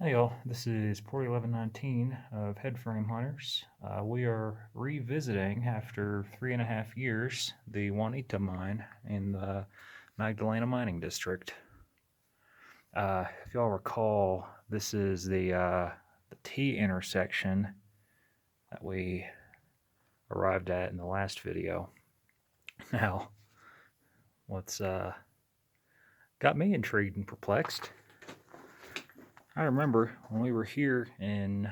Hey y'all, this is Port 1119 of Headframe Hunters. We are revisiting, after 3.5 years, the Juanita mine in the Magdalena Mining District. If y'all recall, this is the T intersection that we arrived at in the last video. Now, what's got me intrigued and perplexed, I remember when we were here in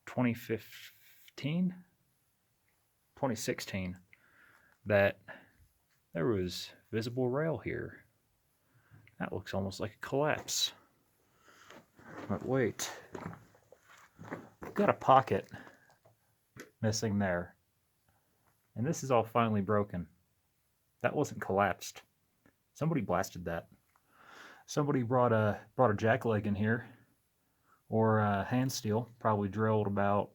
2015, 2016, that there was visible rail here. That looks almost like a collapse. But wait, we've got a pocket missing there. And this is all finally broken. That wasn't collapsed. Somebody blasted that. Somebody brought a jackleg in here, or hand steel, probably drilled about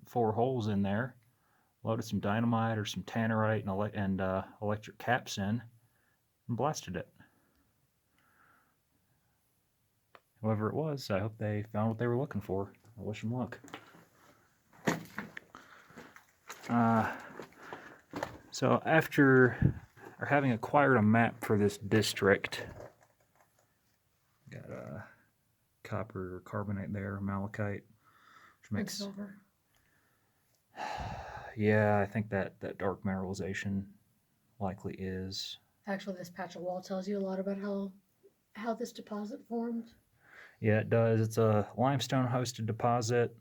4 holes in there, loaded some dynamite or some tannerite and electric caps in, and blasted it. Whoever it was, I hope they found what they were looking for. I wish them luck. So after having acquired a map for this district, got a copper or carbonate there, malachite, which makes silver. Yeah, I think that dark mineralization likely is. Actually, this patch of wall tells you a lot about how this deposit formed. Yeah, it does. It's a limestone-hosted deposit.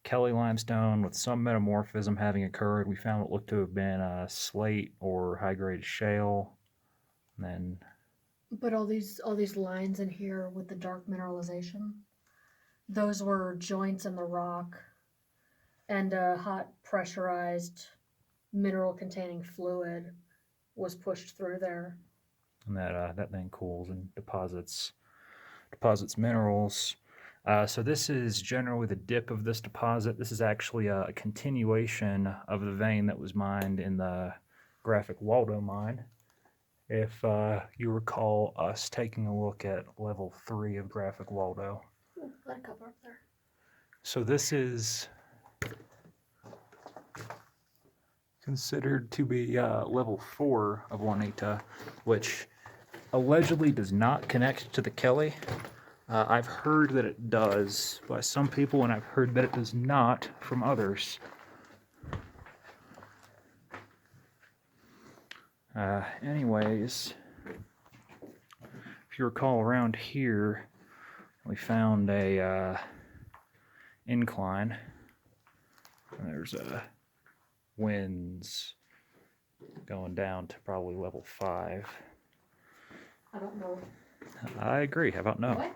Kelly limestone with some metamorphism having occurred. We found what looked to have been a slate or high-grade shale. And then, But all these lines in here with the dark mineralization, those were joints in the rock, and a hot pressurized mineral containing fluid was pushed through there. and that thing cools and deposits minerals. So this is generally the dip of this deposit. This is actually a continuation of the vein that was mined in the Graphic Waldo mine. If you recall us taking a look at level 3 of Graphic Waldo. Ooh, let it cover up there. So this is considered to be level 4 of Juanita, which allegedly does not connect to the Kelly. I've heard that it does by some people, and I've heard that it does not from others. Anyways, if you recall, around here, we found a incline. There's winds going down to probably level 5. I don't know. I agree. How about no? What?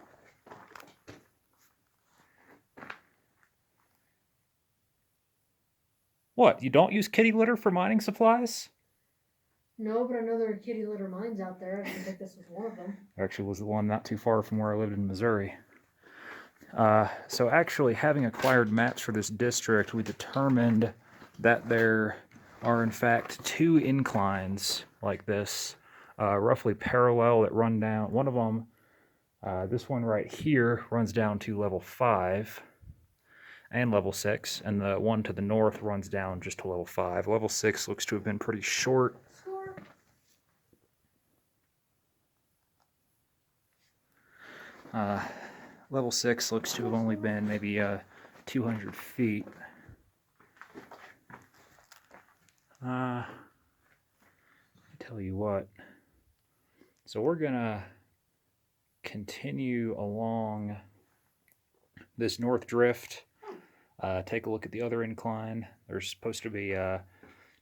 What? You don't use kitty litter for mining supplies? No, but I know there are kitty litter mines out there. I didn't think this was one of them. There actually was the one not too far from where I lived in Missouri. So actually, having acquired maps for this district, we determined that there are in fact 2 inclines like this, roughly parallel, that run down. One of them, this one right here, runs down to level 5 and level 6, and the one to the north runs down just to level 5. Level 6 looks to have been pretty short. Level 6 looks to have only been maybe 200 feet. I tell you what. So we're gonna continue along this north drift. Take a look at the other incline. There's supposed to be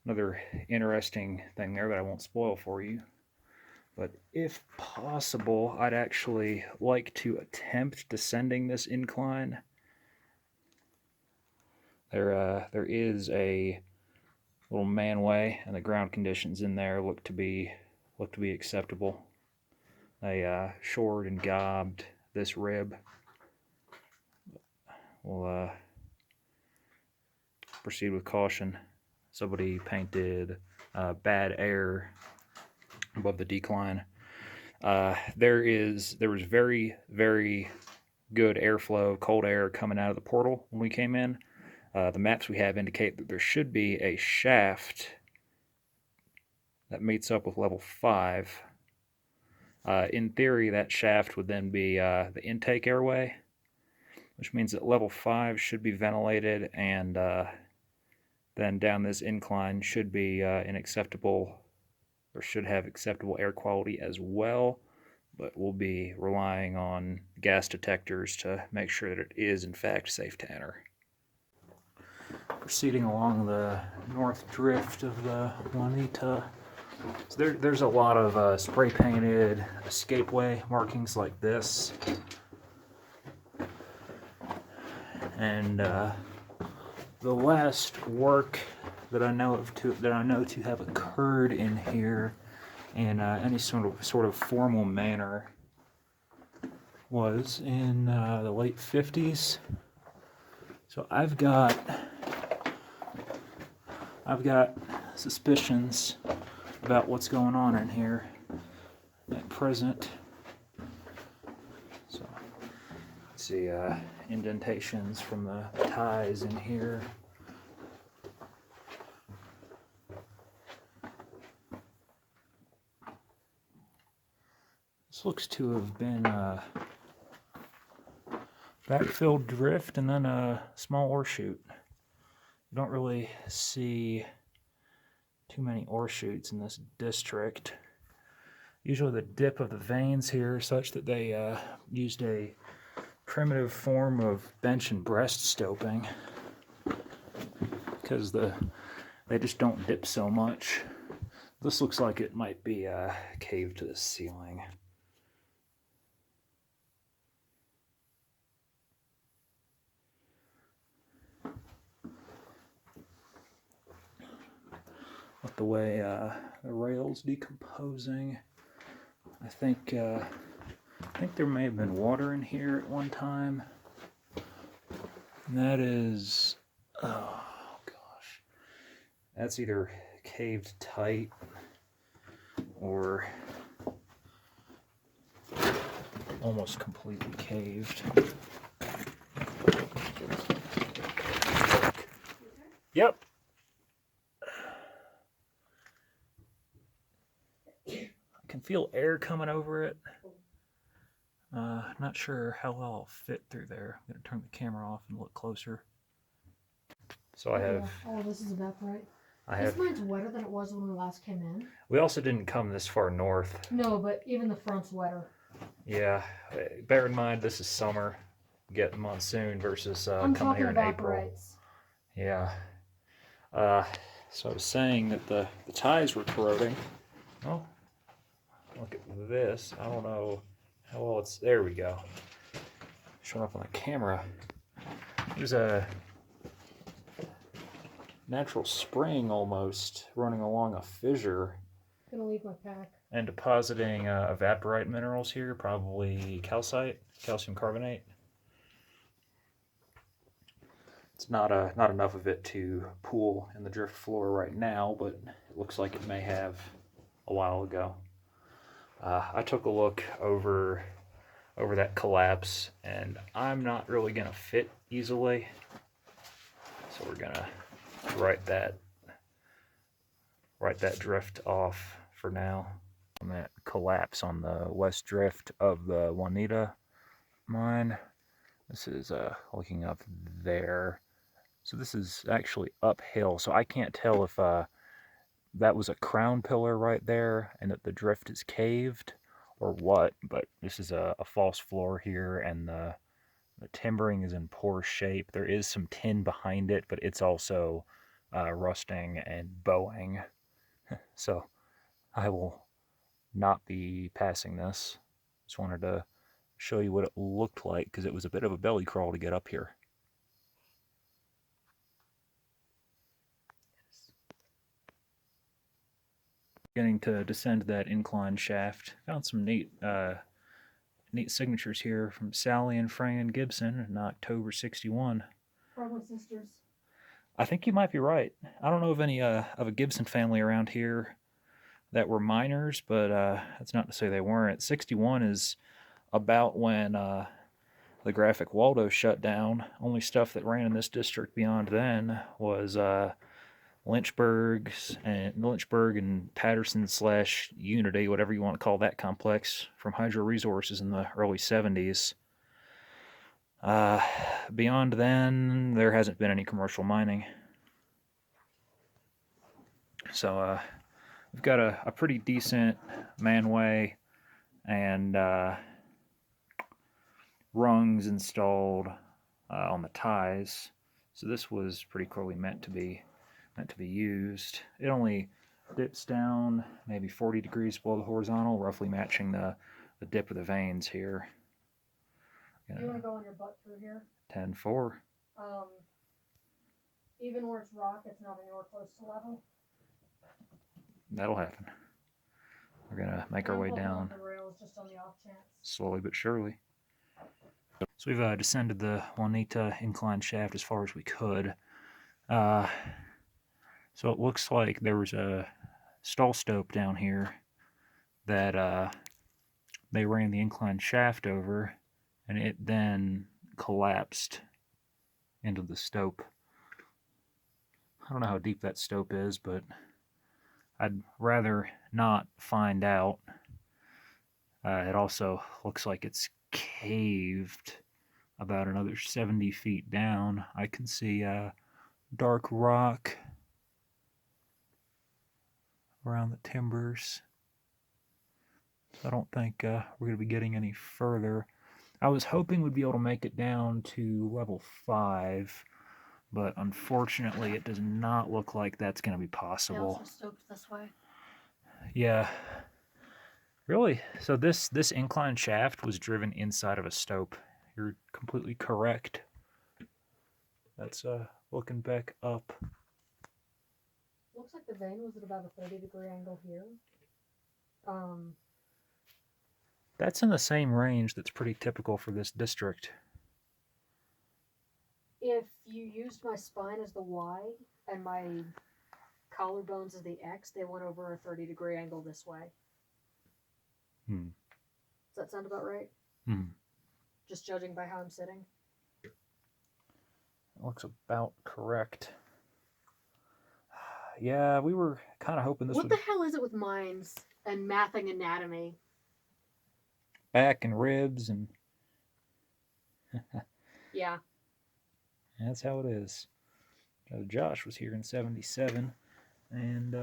another interesting thing there that I won't spoil for you. But if possible, I'd actually like to attempt descending this incline. There is a little manway, and the ground conditions in there look to be acceptable. They shored and gobbed this rib. We'll proceed with caution. Somebody painted bad air above the decline. There was very, very good airflow, cold air coming out of the portal when we came in. The maps we have indicate that there should be a shaft that meets up with level 5. In theory, that shaft would then be the intake airway, which means that level 5 should be ventilated, and then down this incline should be an acceptable, or should have acceptable air quality as well, but we'll be relying on gas detectors to make sure that it is in fact safe to enter. Proceeding along the north drift of the Juanita, so there's a lot of spray painted escapeway markings like this, and the last work that I know to have occurred in here in any sort of formal manner was in the late 50s. So I've got suspicions about what's going on in here at present. So let's see, indentations from the ties in here. This looks to have been a backfilled drift and then a small ore chute. You don't really see too many ore chutes in this district. Usually the dip of the veins here are such that they used a primitive form of bench and breast stoping, because they just don't dip so much. This looks like it might be caved to the ceiling. With the way the rail's decomposing, I think there may have been water in here at one time. And that is, oh gosh, that's either caved tight or almost completely caved. Yep. I can feel air coming over it. Not sure how well I'll fit through there. I'm going to turn the camera off and look closer. So I have... Oh, this is evaporate. This mine's wetter than it was when we last came in. We also didn't come this far north. No, but even the front's wetter. Yeah. Bear in mind, this is summer. Get monsoon versus coming here in April. Yeah. So I was saying that the ties were corroding. Oh, look at this. I don't know how well it's... There we go. Showing up on the camera. There's a natural spring almost running along a fissure. Gonna leave my pack. And depositing evaporite minerals here, probably calcite, calcium carbonate. It's not enough of it to pool in the drift floor right now, but it looks like it may have a while ago. I took a look over that collapse, and I'm not really gonna fit easily, so we're gonna write that drift off for now. On that collapse on the west drift of the Juanita mine, this is looking up there. So this is actually uphill, so I can't tell if that was a crown pillar right there and that the drift is caved or what, but this is a false floor here, and the timbering is in poor shape. There is some tin behind it, but it's also rusting and bowing. So I will not be passing this. Just wanted to show you what it looked like, because it was a bit of a belly crawl to get up here. Beginning to descend that incline shaft. Found some neat signatures here from Sally and Fran Gibson in October '61. Probably sisters. I think you might be right. I don't know of any of a Gibson family around here. that were miners, but that's not to say they weren't. 61 is about when the graphic Waldo shut down. Only stuff that ran in this district beyond then was Lynchburg and Patterson / Unity, whatever you want to call that complex, from Hydro Resources in the early 70s. Beyond then, there hasn't been any commercial mining. So we've got a pretty decent manway and rungs installed on the ties. So this was pretty clearly meant to be used. It only dips down maybe 40 degrees below the horizontal, roughly matching the dip of the veins here. You want to go on your butt through here? 10-4. Even where it's rock, it's not anywhere close to level. That'll happen. We're gonna make our way down the rails just on the off chance. Slowly but surely. So we've descended the Juanita incline shaft as far as we could. So it looks like there was a stall stope down here that they ran the incline shaft over, and it then collapsed into the stope. I don't know how deep that stope is, but I'd rather not find out. It also looks like it's caved about another 70 feet down. I can see dark rock around the timbers. I don't think we're going to be getting any further. I was hoping we'd be able to make it down to level 5, but unfortunately it does not look like that's going to be possible. They also stoped this way. Yeah. Really? So this incline shaft was driven inside of a stope. You're completely correct. That's looking back up. Looks like the vein was at about a 30-degree angle here. That's in the same range that's pretty typical for this district. If you used my spine as the Y and my collarbones as the X, they went over a 30-degree angle this way. Does that sound about right? Just judging by how I'm sitting? It looks about correct. Yeah, we were kind of hoping this What the hell is it with mines and mathing anatomy? Back and ribs and... Yeah. That's how it is. Josh was here in 77, and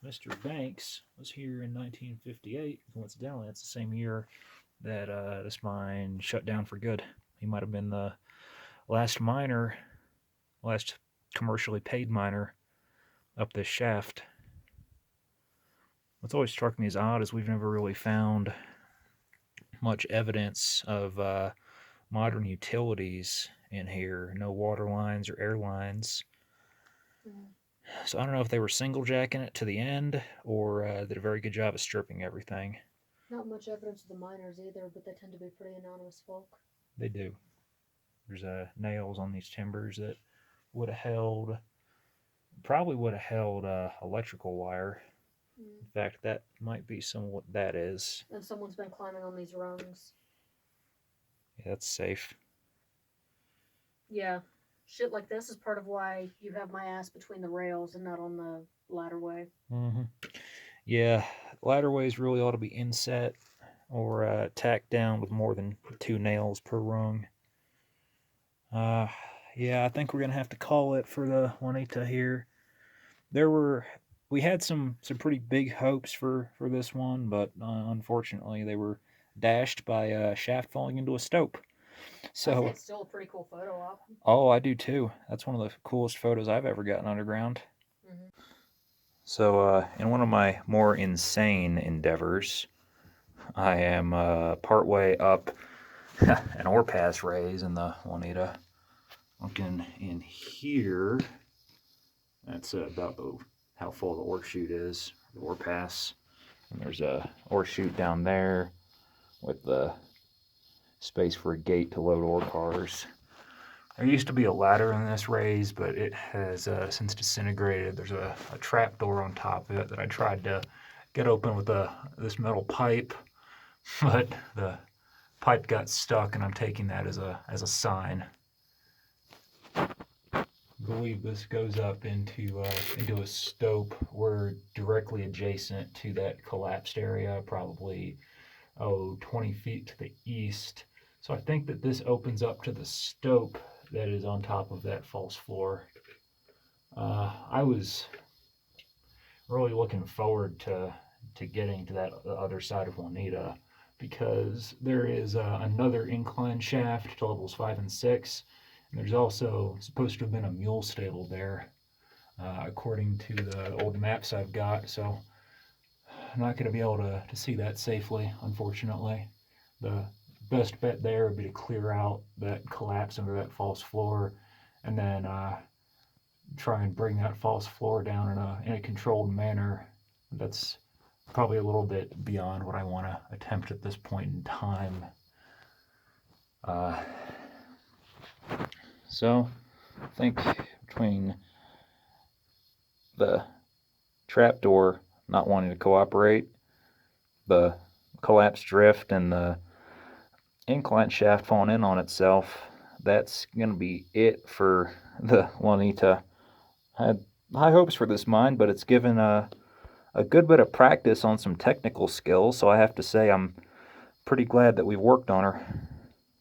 Mr. Banks was here in 1958. Coincidentally, that's the same year that this mine shut down for good. He might have been the last commercially paid miner up this shaft. What's always struck me as odd is we've never really found much evidence of modern utilities in here. No water lines or air lines. So I don't know if they were single jacking it to the end or did a very good job of stripping everything. Not much evidence of the miners either, but they tend to be pretty anonymous folk. They do. There's nails on these timbers that would have held, electrical wire. In fact, that might be some of what that is. And someone's been climbing on these rungs. Yeah, that's safe. Yeah. Shit like this is part of why you have my ass between the rails and not on the ladderway. Yeah, ladderways really ought to be inset or tacked down with more than 2 nails per rung. Yeah, I think we're going to have to call it for the Juanita here. We had some pretty big hopes for this one, but unfortunately they were dashed by a shaft falling into a stope. So, I think it's still a pretty cool photo op. Oh, I do too. That's one of the coolest photos I've ever gotten underground. So, in one of my more insane endeavors, I am partway up an ore pass raise in the Juanita. Looking in here, that's about how full the ore chute is, the ore pass. And there's a ore chute down there with the space for a gate to load ore cars. There used to be a ladder in this raise, but it has since disintegrated. There's a trap door on top of it that I tried to get open with this metal pipe, but the pipe got stuck, and I'm taking that as a sign. I believe this goes up into a stope. We're directly adjacent to that collapsed area, probably 20 feet to the east. So I think that this opens up to the stope that is on top of that false floor. I was really looking forward to getting to that other side of Juanita, because there is another incline shaft to levels 5 and 6. And there's also supposed to have been a mule stable there, according to the old maps I've got. So I'm not going to be able to see that safely, unfortunately. The best bet there would be to clear out that collapse under that false floor, and then try and bring that false floor down in a controlled manner. That's probably a little bit beyond what I want to attempt at this point in time. So I think between the trapdoor not wanting to cooperate, the collapsed drift, and the incline shaft falling in on itself, that's going to be it for the Juanita. I had high hopes for this mine, but it's given a good bit of practice on some technical skills, so I have to say I'm pretty glad that we've worked on her.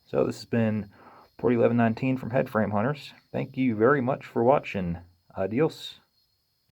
So this has been Port 1119 from Headframe Hunters. Thank you very much for watching. Adios.